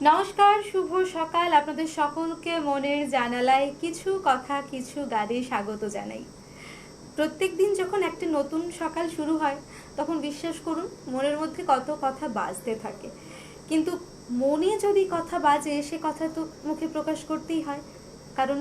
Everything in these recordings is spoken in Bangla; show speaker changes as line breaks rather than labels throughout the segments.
নমস্কার, শুভ সকাল। আপনাদের সকলকে মনের জানালায় কিছু কথা কিছু গানে স্বাগত জানাই। প্রত্যেকদিন যখন একটা নতুন সকাল শুরু হয় তখন বিশ্বাস করুন মনের মধ্যে কত কথা বাজতে থাকে, কিন্তু মনে যদি কথা বাজে সে কথা তো মুখে প্রকাশ করতেই হয়, কারণ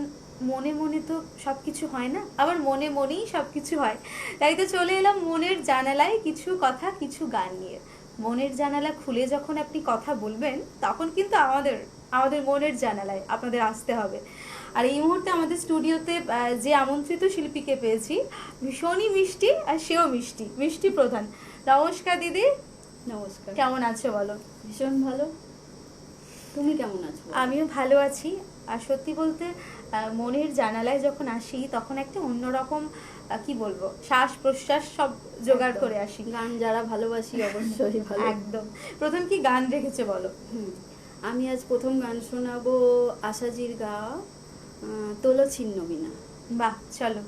মনে মনে তো সব কিছু হয় না, আবার মনে মনেই সব কিছু হয়। তাই তো চলে এলাম মনের জানালায় কিছু কথা কিছু গান নিয়ে। মনের জানালা খুলে যখন আপনি কথা বলবেন তখন কিন্তু আমাদের আমাদের মনের জানালায় আপনাদের আসতে হবে। আর এই মুহূর্তে আমাদের স্টুডিওতে যে আমন্ত্রিত শিল্পীকে পেয়েছি, ভীষণই মিষ্টি, আর সেও মিষ্টি, মিষ্টি প্রধান। নমস্কার দিদি।
নমস্কার।
কেমন আছো বলো?
ভীষণ ভালো। তুমি কেমন আছো?
আমিও ভালো আছি। আর সত্যি বলতে মনের জানালায় যখন আসি তখন একটা অন্যরকম কি বলবো, শ্বাস প্রশ্বাস সব জোগাড় করে আসি।
গান যারা ভালোবাসি অবশ্যই ভালো।
একদম। প্রথম কি গান রেখেছে বলো?
আমি আজ প্রথম গান শোনাবো আশাজির গাওয়া তোলো ছিন্ন বিনা।
বাহ, চলো।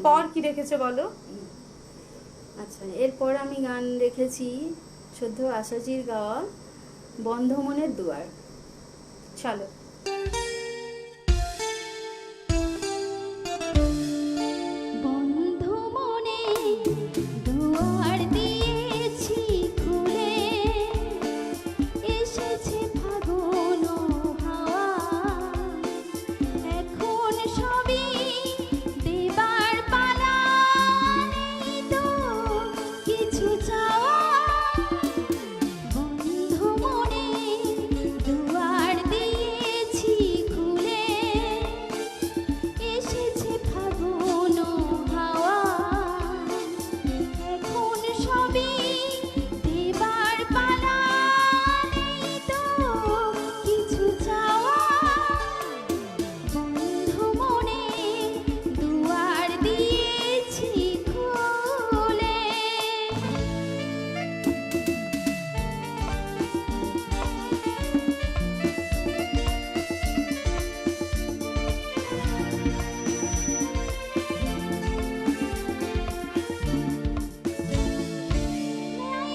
এরপর কি রেখেছো বলো?
আচ্ছা, এরপর আমি গান রেখেছি সদ্য আশাজির গাওয়া বন্ধ মনের দুয়ার।
চলো।
বন্ধ মনে দুয়ার দিয়েছি খুলে, এসেছে ফাগুন হাওয়া, এখন সবই দেবার পালা, নেই তো কিছু চাওয়া। বন্ধ মনে দুয়ার দিয়েছি খুলে, এসেছে ফাগুন হাওয়া, এখন সবই দেবার পালা, নেই তো কিছু চাওয়া। বন্ধ মনে দুয়ার দিয়েছি খুলে।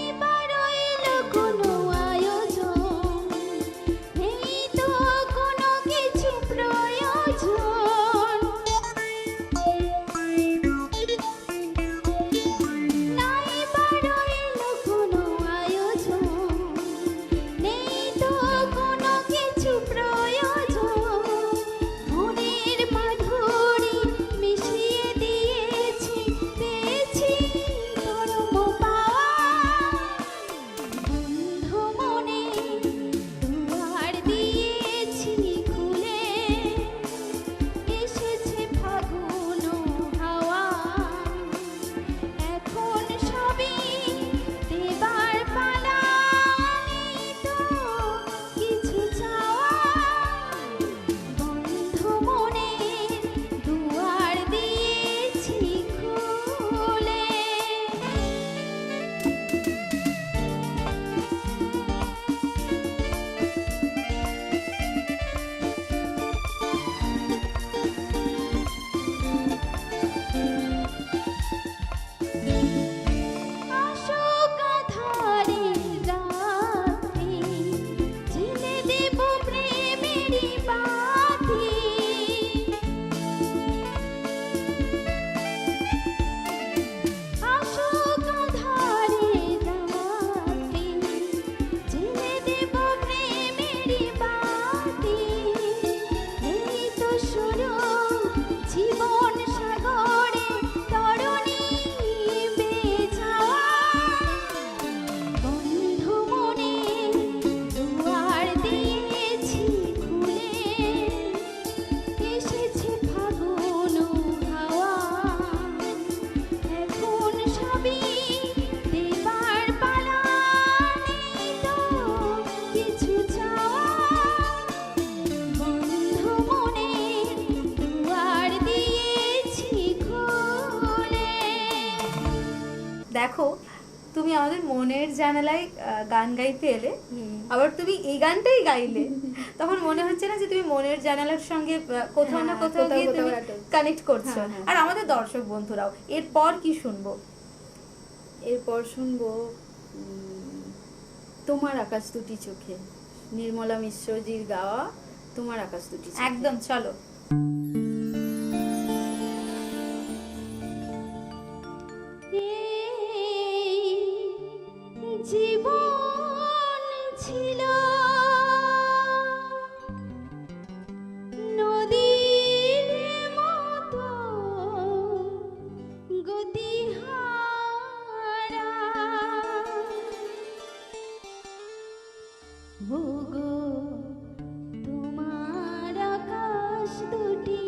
এবার এলো কোনো আয়োজন, নেই তো কোনো কিছু প্রয়োজন। না এবার এলো কোনো আয়োজন, নেই তো কোনো কিছু প্রয়োজন। মনের মাধুরী মিশিয়ে দিয়েছি, পেয়েছি পরম পাওয়া। বন্ধ মনে দুয়ার দিয়েছি খুলে, এসেছে ফাগুন হাওয়া, এখন সবই দেবার পালা, নেই তো কিছু চাওয়া। বন্ধ মনে দুয়ার দিয়েছি খুলে। আশোক আঁধারের রাতে জ্বেলে দেব প্রেমেরই বাতি। আশোক আঁধারের রাতে জ্বেলে দেব প্রেমেরই বাতি। এই তো শুরু জীবন সাগরে তরণী বেয়ে যাওয়া। বন্ধ মনে দুয়ার দিয়েছি খুলে, এসেছে ফাগুন হাওয়া, এখন সবই দেবার পালা, নেই তো কিছু চাওয়া। বন্ধ মনে দুয়ার দিয়েছি খুলে।
দেখো, তুমি আমাদের মনের জানালায় গান গাইতে এলে,
হুম।
আবার তুমি এই গানটাই গাইলে, তখন মনে হচ্ছে না যে তুমি মনের জানালার সঙ্গে কোথাও না
হ্যাঁ,
কোথাও
কোথাও
গিয়ে
কোথাও
তুমি
একটা-
কানেক্ট করছো?
হ্যাঁ, হ্যাঁ।
আর আমাদের দর্শক বন্ধুরাও এরপর কি শুনবো?
এরপর শুনবো তোমার আকাশ দুটি চোখে, নির্মলা মিশ্রজির গাওয়া তোমার আকাশ দুটি চোখে।
একদম, চলো।
এই জীবন ছিল নদীর মতো গতিহারা, ওগো তোমার আকাশ দুটি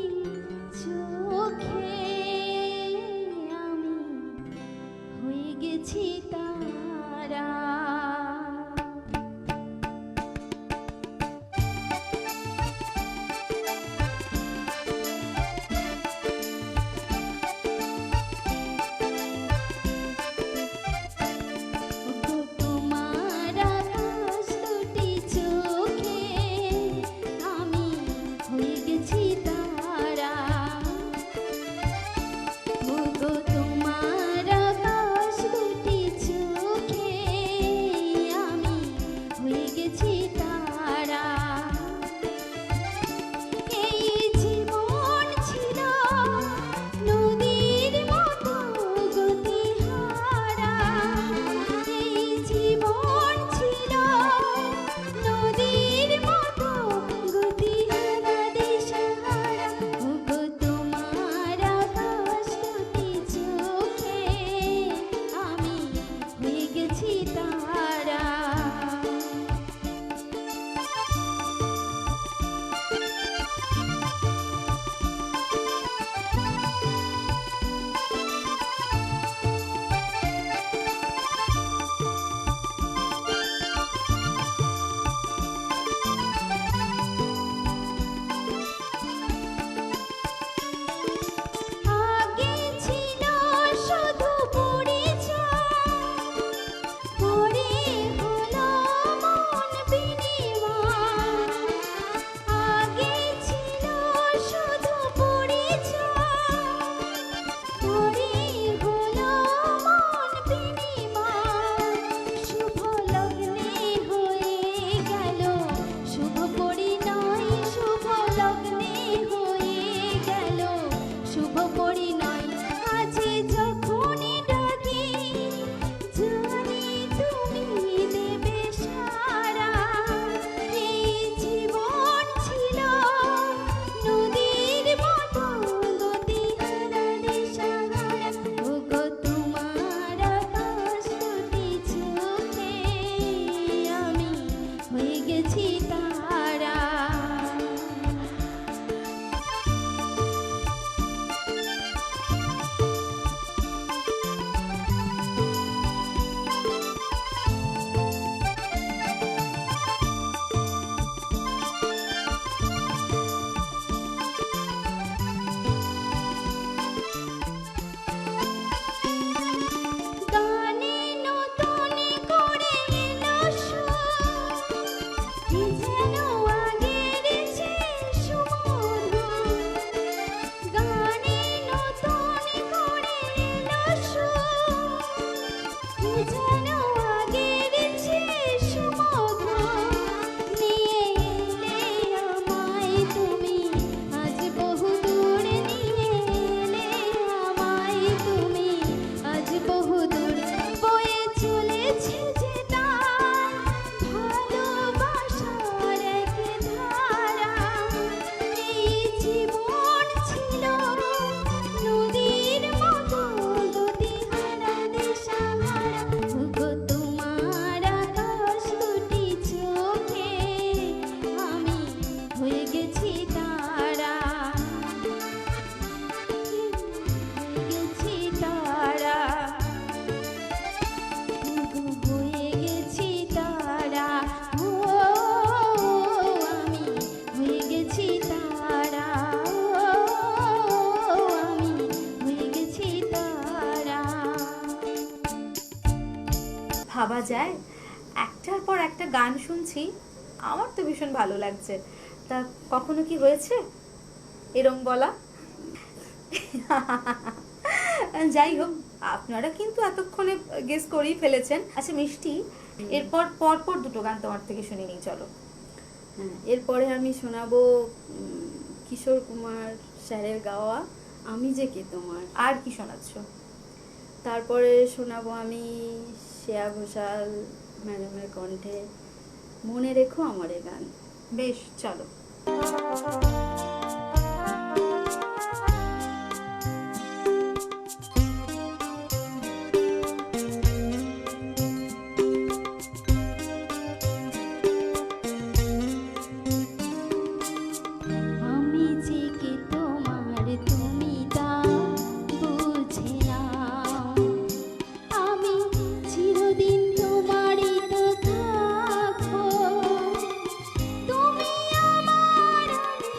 পরিণয় আছে যখনই ডাকি, জানি তুমি দেবে সাড়া। এই জীবন ছিল নদীর মতো গতিহারা দিশাহারা, ওগো তোমার আকাশ দুটি চোখে আমি হয়ে গেছি তারা। গানে নতুন করে এলো সুর, কি যেন আগের চেয়ে সুমধুর। গানে নতুন করে এলো সুর, কি যেন আগের চেয়ে সুমধুর। নিয়ে এলে আমায় তুমি আজ বহুদূর, নিয়ে এলে আমায় তুমি আজ বহুদূর। বয়ে চলেছে যে তার ভালোবাসার এক ধারা। এই জীবন ছিল নদীর মতো গতিহারা দিশাহারা, ওগো তোমার আকাশ দুটি চোখে আমি হয়ে গেছি তারা, হয়ে গেছি তারা, ওগো হয়ে গেছি তারা। ও আমি হয়ে গেছি তারা, ও আমি হয়ে গেছি তারা।
ভাবা যায় একটার পর একটা গান শুনছি, আমার তো ভীষণ ভালো লাগছে। তা কখনো কি হয়েছে এরম বলা? যাই হোক, আপনারা কিন্তু এতক্ষণে গেস করেই ফেলেছেন। আচ্ছা মিষ্টি, এরপর পরপর দুটো গান তোমার থেকে শুনে নিই, চলো।
হ্যাঁ, এরপরে আমি শোনাবো কিশোর কুমার স্যারের গাওয়া আমি যে কে তোমার।
আর কি শোনাচ্ছ?
তারপরে শোনাবো আমি শ্রেয়া ঘোষাল ম্যাডামের কণ্ঠে মনে রেখো আমারে গান।
বেশ, চলো।
আমি যে কে তোমার তুমি তা বুঝে নাও, আমি চিরদিন তোমারই তো থাকবো। তুমি আমার, আমি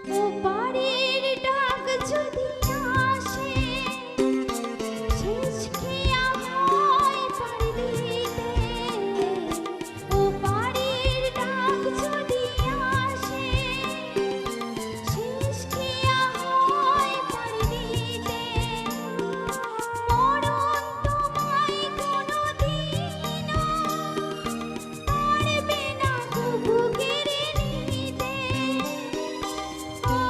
ও পারের ডাক যদি আসে, শেষ খেয়া হয় পাড়ি দিতে। ও পারের ডাক যদি আসে, শেষ খেয়া হয় পাড়ি দিতে। মরণ তোমায় কোনোদিনও পারবে না কবু কেড়ে নিতে। ও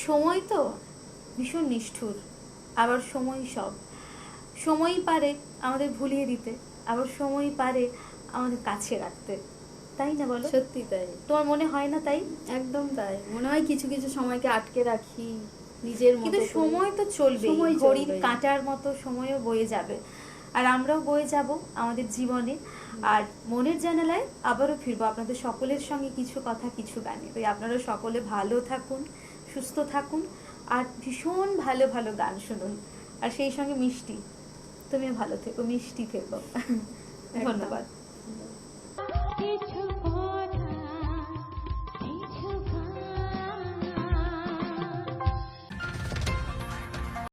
সময় তো ভীষণ নিষ্ঠুর, আবার সময় সব। সময়ই পারে আমাদের ভুলিয়ে দিতে, আবার সময়ই পারে আমাদের কাছে রাখতে, তাই না বলো?
সত্যি তাই,
তোমার মনে হয় না তাই?
একদম তাই। মনে হয় কিছু কিছু সময়কে আটকে রাখি নিজের মতো
কিন্তু
করে।
সময় তো চলবে,
সময়
ঘড়ির
চলবেই।
কাঁটার মতো সময়ও বয়ে যাবে, আর আমরাও বয়ে যাব আমাদের জীবনে। আর মনের জানালায় আবারও ফিরবো আপনাদের সকলের সঙ্গে কিছু কথা কিছু গানে। তাই আপনারা সকলে ভালো থাকুন, সুস্থ থাকুন, আর ভীষণ ভালো ভালো গান শুনুন। আর সেই সঙ্গে মিষ্টি, তুমিও ভালো থেকো, মিষ্টি থেকো।
একদম।
ধন্যবাদ।